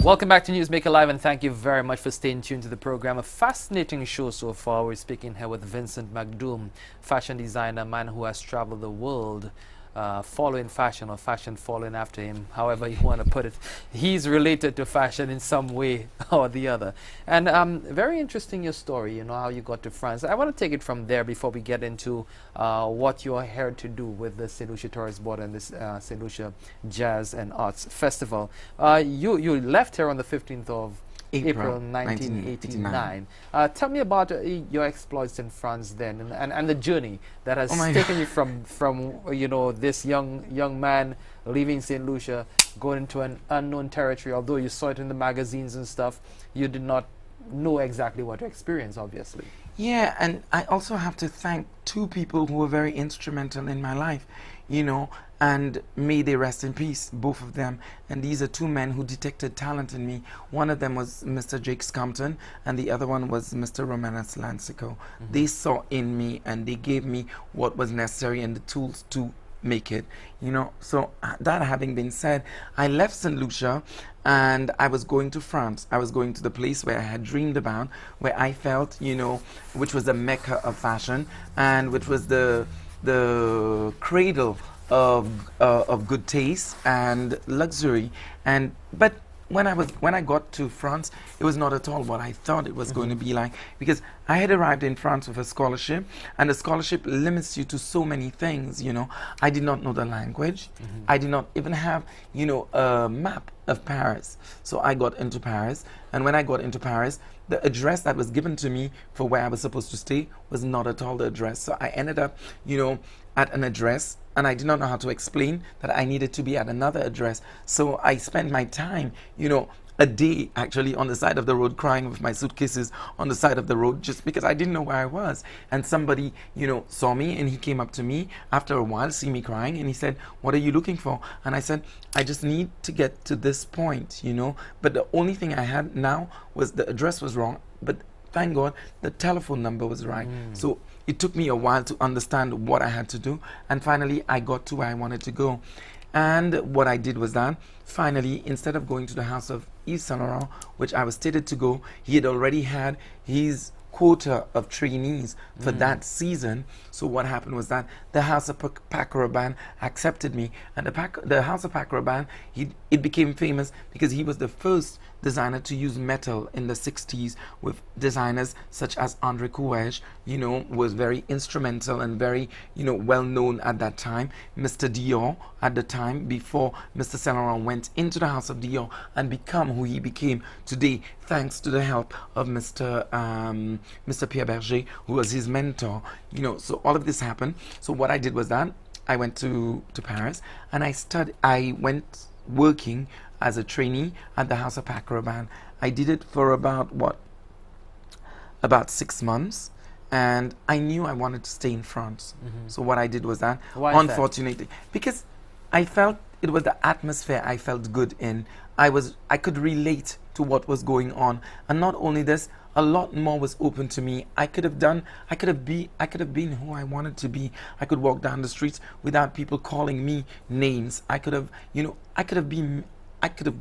Welcome back to Newsmaker Live, and thank you very much for staying tuned to the program. A fascinating show so far. We're speaking here with Vincent mcdoom, fashion designer, man who has traveled the world following fashion, or fashion following after him, however you want to put it. He's related to fashion in some way or the other. And very interesting, your story, you know, how you got to France. I want to take it from there before we get into what you are here to do with the St. Lucia Tourist Board and this St. Lucia Jazz and Arts Festival. You left here on the 15th of April 1989. Tell me about your exploits in France then, and the journey that has taken you from you know, this young man leaving St. Lucia, going into an unknown territory. Although you saw it in the magazines and stuff, you did not know exactly what to experience, obviously. Yeah, and I also have to thank two people who were very instrumental in my life, you know, and may they rest in peace, both of them. And these are two men who detected talent in me. One of them was Mr. Jake Scompton, and the other one was Mr. Romanas Lancico. They saw in me, and they gave me what was necessary and the tools to make it, you know. So that having been said, I left St. Lucia and I was going to France. I was going to the place where I had dreamed about, where I felt, you know, which was the mecca of fashion, and which was the cradle of good taste and luxury. And but when I got to France, it was not at all what I thought it was going to be like, because I had arrived in France with a scholarship, and the scholarship limits you to so many things, you know. I did not know the language. I did not even have, you know, a map of Paris. So I got into Paris, and when I got into Paris, the address that was given to me for where I was supposed to stay was not at all the address. So I ended up, you know, at an address, and I did not know how to explain that I needed to be at another address. So I spent my time, you know, a day actually on the side of the road, crying with my suitcases on the side of the road, just because I didn't know where I was. And somebody, you know, saw me, and he came up to me after a while, see me crying, and he said, "What are you looking for?" And I said, "I just need to get to this point, you know." But the only thing I had now was the address was wrong, but thank God the telephone number was right. So it took me a while to understand what I had to do, and finally I got to where I wanted to go. And what I did was that finally, instead of going to the house of Yves Saint Laurent, which I was stated to go, he had already had his quota of trainees for that season. So what happened was that the House of Paco Rabanne accepted me, and the House of Paco Rabanne, it became famous because he was the first designer to use metal in the 60s, with designers such as André Couège, you know, was very instrumental and very, you know, well known at that time. Mr. Dior at the time, before Mr. Saint Laurent went into the house of Dior and become who he became today, thanks to the help of Mr. Pierre Berger, who was his mentor, you know. So all of this happened. So what I did was that I went to Paris, and I went working as a trainee at the House of Paco Rabanne. I did it for about 6 months, and I knew I wanted to stay in France. So what I did was that, unfortunately, because I felt it was the atmosphere I felt good in. I could relate to what was going on, and not only this, a lot more was open to me. I could have been who I wanted to be. I could walk down the streets without people calling me names. I could have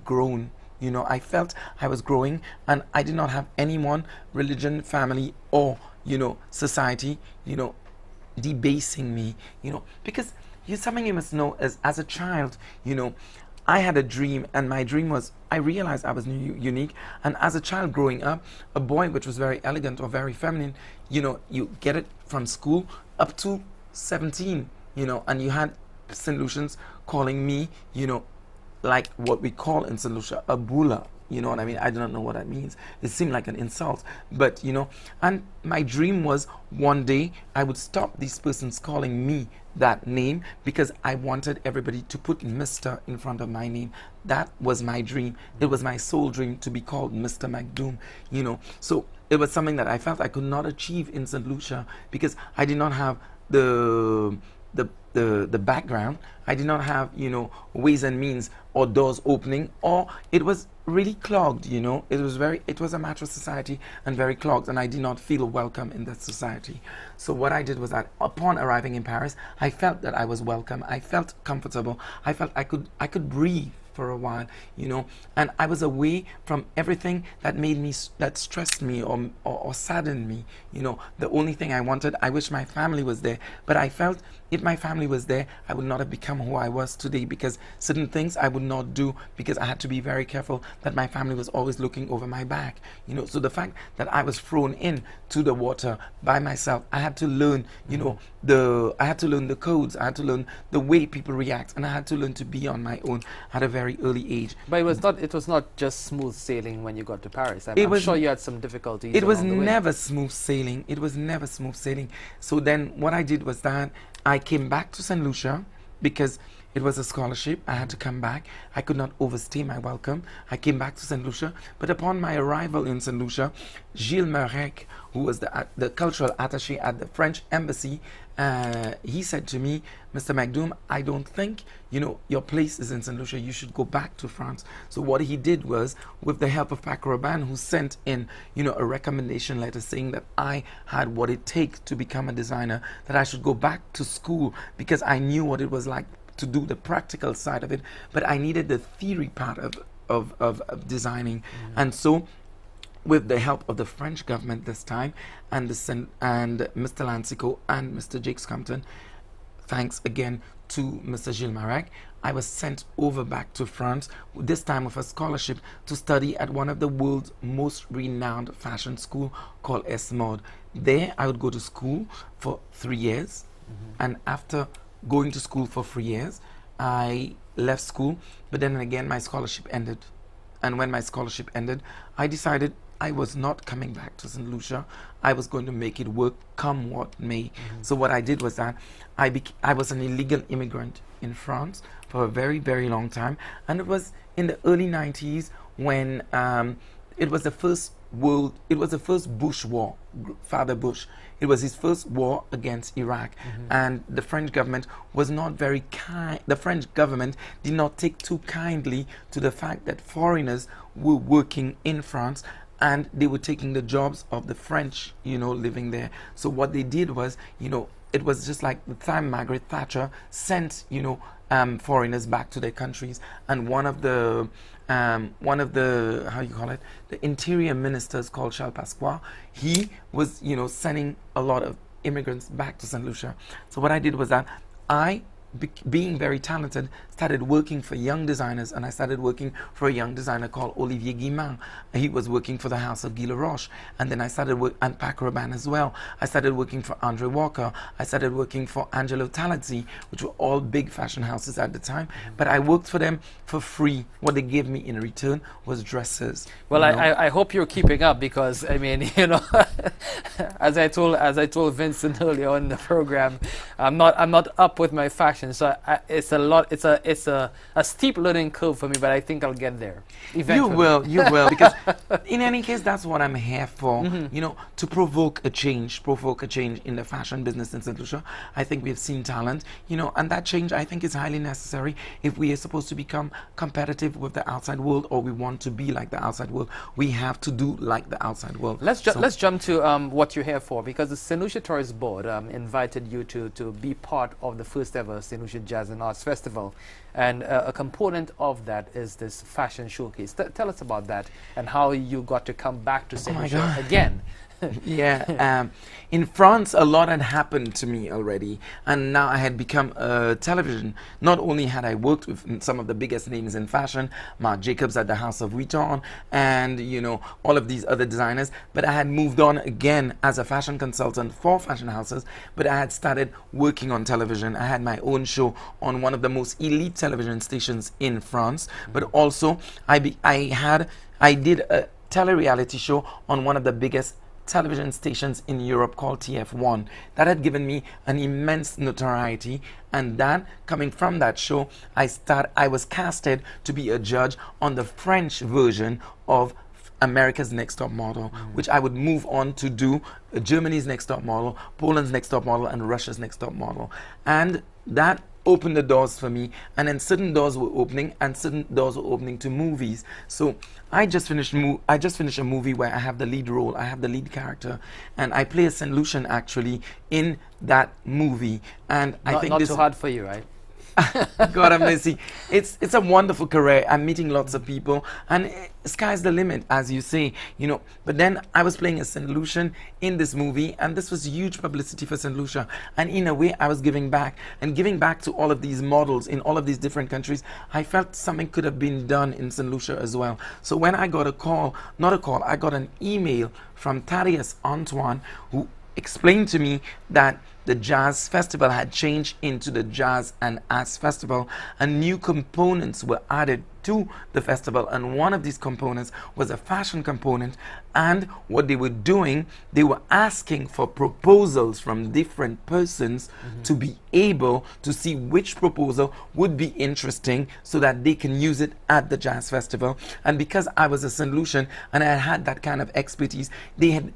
grown, you know. I felt I was growing, and I did not have anyone, religion, family, or, you know, society, you know, debasing me, you know. Because something you must know is, as a child, you know, I had a dream, and my dream was, I realized I was unique. And as a child growing up, a boy which was very elegant or very feminine, you know, you get it from school up to 17, you know, and you had St. Lucians calling me, you know, like what we call in St. Lucia a bula. You know what I mean? I do not know what that means. It seemed like an insult, but, you know, and my dream was one day I would stop these persons calling me that name, because I wanted everybody to put Mr. in front of my name. That was my dream. It was my sole dream to be called Mr. mcdoom, you know. So it was something that I felt I could not achieve in St. Lucia, because I did not have the background. I did not have, you know, ways and means or doors opening, or it was really clogged, you know. It was a macho society and very clogged, and I did not feel welcome in that society. So what I did was that upon arriving in Paris, I felt that I was welcome. I felt comfortable. I felt I could breathe, for a while, you know, and I was away from everything that made me, that stressed me or saddened me. You know, the only thing I wanted, I wish my family was there, but I felt if my family was there, I would not have become who I was today, because certain things I would not do because I had to be very careful that my family was always looking over my back. You know, so the fact that I was thrown in to the water by myself, I had to learn, you know, I had to learn the codes, I had to learn the way people react, and I had to learn to be on my own at a very early age. But it was not just smooth sailing when you got to Paris. I'm sure you had some difficulties. It was along the way. never smooth sailing. It was never smooth sailing. So then what I did was that I came back to St. Lucia because it was a scholarship. I had to come back. I could not overstay my welcome. I came back to St. Lucia. But upon my arrival in St. Lucia, Gilles Marek, who was the cultural attaché at the French embassy, he said to me, Mr. McDoom, I don't think, you know, your place is in St. Lucia. You should go back to France. So what he did was, with the help of Paco Rabanne, who sent in, you know, a recommendation letter saying that I had what it takes to become a designer, that I should go back to school because I knew what it was like to do the practical side of it, but I needed the theory part of designing. And so with the help of the French government this time, and Mr. Lancico and Mr. Jakes Compton, thanks again to Mr. Gilles Marek, I was sent over back to France, this time with a scholarship to study at one of the world's most renowned fashion school called ESMOD. There I would go to school for 3 years, and after going to school for 3 years, I left school, but then again my scholarship ended. And when my scholarship ended, I decided I was not coming back to St. Lucia. I was going to make it work come what may. So what I did was that I was an illegal immigrant in France for a very, very long time. And it was in the early 90s when it was the first Bush war, Father Bush. It was his first war against Iraq, and the French government was not very kind. The French government did not take too kindly to the fact that foreigners were working in France and they were taking the jobs of the French, you know, living there. So what they did was, you know, it was just like the time Margaret Thatcher sent, you know, foreigners back to their countries, and one of the how you call it, the interior ministers, called Charles Pasqua, he was, you know, sending a lot of immigrants back to St. Lucia. So what I did was that I, being very talented, started working for young designers, and I started working for a young designer called Olivier Guimard. He was working for the house of Guy Laroche, and then I started and Paco Rabanne as well. I started working for Andre Walker. I started working for Angelo Talazzi, which were all big fashion houses at the time, but I worked for them for free. What they gave me in return was dresses. Well, I hope you're keeping up, because I mean, you know, as I told Vincent earlier on in the program, I'm not up with my fashion, so it's a steep learning curve for me, but I think I'll get there eventually. You will, because in any case, that's what I'm here for, you know, to provoke a change in the fashion business in St. Lucia. I think we have seen talent, you know, and that change I think is highly necessary if we are supposed to become competitive with the outside world, or we want to be like the outside world. We have to do like the outside world. Let's jump to what you're here for, because the St. Lucia Tourist Board invited you to be part of the first ever St. Lucia Jazz and Arts Festival, and a component of that is this fashion showcase. Tell us about that and how you got to come back to St. Lucia again. Yeah, in France a lot had happened to me already, and now I had become a television. Not only had I worked with some of the biggest names in fashion, Marc Jacobs at the House of Vuitton, and you know, all of these other designers, but I had moved on again as a fashion consultant for fashion houses, but I had started working on television. I had my own show on one of the most elite television stations in France, but also I did a tele-reality show on one of the biggest television stations in Europe called TF1. That had given me an immense notoriety, and that, coming from that show, I was casted to be a judge on the French version of America's Next Top Model, which I would move on to do Germany's Next Top Model, Poland's Next Top Model, and Russia's Next Top Model. And that opened the doors for me, and then certain doors were opening, and certain doors were opening to movies. So I just finished a movie where I have the lead role, I have the lead character, and I play a St. Lucian actually in that movie. And I think not too hard for you, right? God have mercy. It's a wonderful career. I'm meeting lots of people, and sky's the limit, as you say, you know. But then I was playing a St. Lucian in this movie, and this was huge publicity for St. Lucia. And in a way, I was giving back, and giving back to all of these models in all of these different countries. I felt something could have been done in St. Lucia as well. So when I got a call, not a call, I got an email from Thaddeus Antoine, who explained to me that the jazz festival had changed into the Jazz and Arts Festival, and new components were added to the festival, and one of these components was a fashion component. And what they were doing, they were asking for proposals from different persons to be able to see which proposal would be interesting so that they can use it at the jazz festival. And because I was a St. Lucian and I had that kind of expertise, they had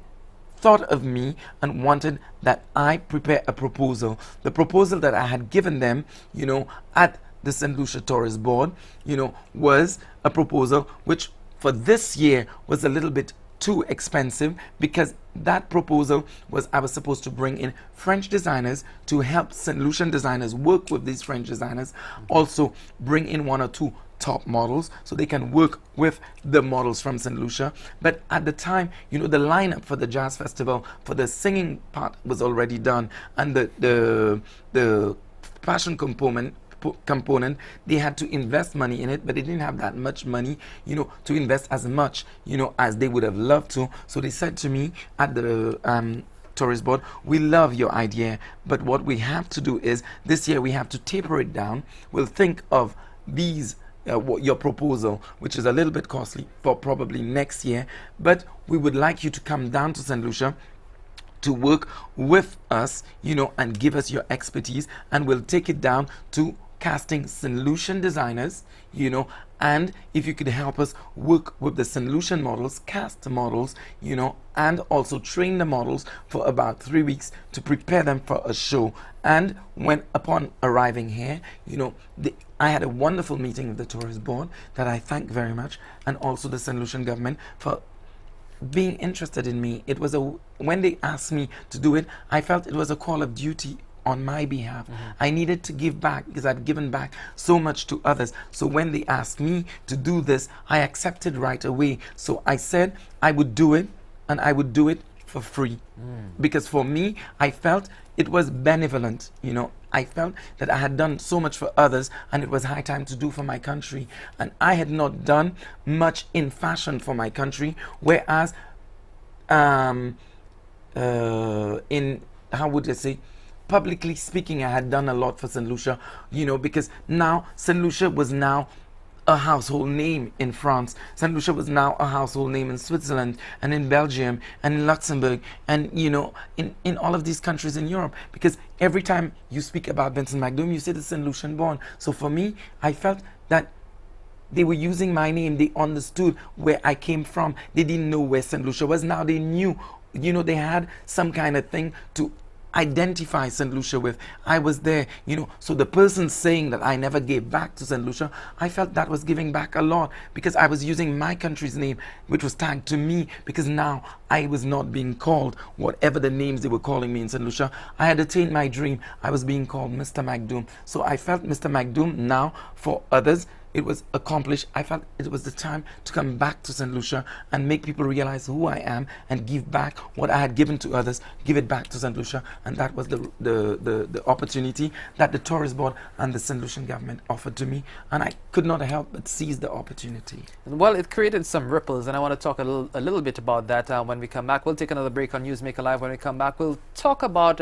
thought of me and wanted that I prepare a proposal. The proposal that I had given them, you know, at the St. Lucia Tourist Board, you know, was a proposal which for this year was a little bit too expensive, because that proposal was I was supposed to bring in French designers to help St. Lucian designers work with these French designers, also bring in one or two top models so they can work with the models from St. Lucia. But at the time, you know, the lineup for the jazz festival for the singing part was already done, and the fashion component, they had to invest money in it, but they didn't have that much money, you know, to invest as much, you know, as they would have loved to. So they said to me at the tourist board, we love your idea, but what we have to do is this year we have to taper it down. We'll think of these your proposal, which is a little bit costly, for probably next year, but we would like you to come down to St. Lucia to work with us, you know, and give us your expertise, and we'll take it down to casting St. Lucian designers, you know, and if you could help us work with the St. Lucian models, cast the models, you know, and also train the models for about 3 weeks to prepare them for a show. And when upon arriving here, you know, I had a wonderful meeting with the tourist board that I thank very much, and also the St. Lucian government for being interested in me. It was when they asked me to do it, I felt it was a call of duty on my behalf. I needed to give back because I'd given back so much to others. So when they asked me to do this, I accepted right away. So I said I would do it, and I would do it for free. Because for me, I felt it was benevolent, you know. I felt that I had done so much for others, and it was high time to do for my country. And I had not done much in fashion for my country, whereas in, how would I say, publicly speaking, I had done a lot for St. Lucia, you know, because now St. Lucia was now a household name in France. St. Lucia was now a household name in Switzerland and in Belgium and in Luxembourg and, you know, in all of these countries in Europe. Because every time you speak about Vincent McDoom, you say the St. Lucian born. So for me, I felt that they were using my name. They understood where I came from. They didn't know where St. Lucia was. Now they knew, you know, they had some kind of thing to identify St. Lucia with. I was there, you know. So the person saying that I never gave back to St. Lucia, I felt that was giving back a lot, because I was using my country's name, which was tagged to me, because now I was not being called whatever the names they were calling me in St. Lucia. I had attained my dream. I was being called Mr. McDoom. So I felt Mr. McDoom now for others. It was accomplished. I felt it was the time to come back to St. Lucia and make people realize who I am and give back what I had given to others, give it back to St. Lucia. And that was the opportunity that the tourist board and the St. Lucian government offered to me. And I could not help but seize the opportunity. Well, it created some ripples, and I want to talk a little bit about that when we come back. We'll take another break on Newsmaker Live. When we come back, we'll talk about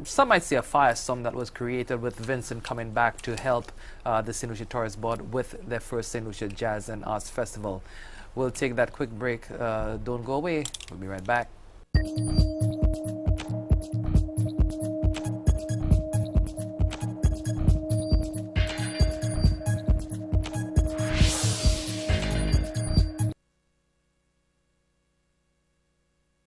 some might say a firestorm that was created with Vincent coming back to help the St. Lucia Tourist Board with their first St. Lucia Jazz and Arts Festival. We'll take that quick break. Don't go away. We'll be right back.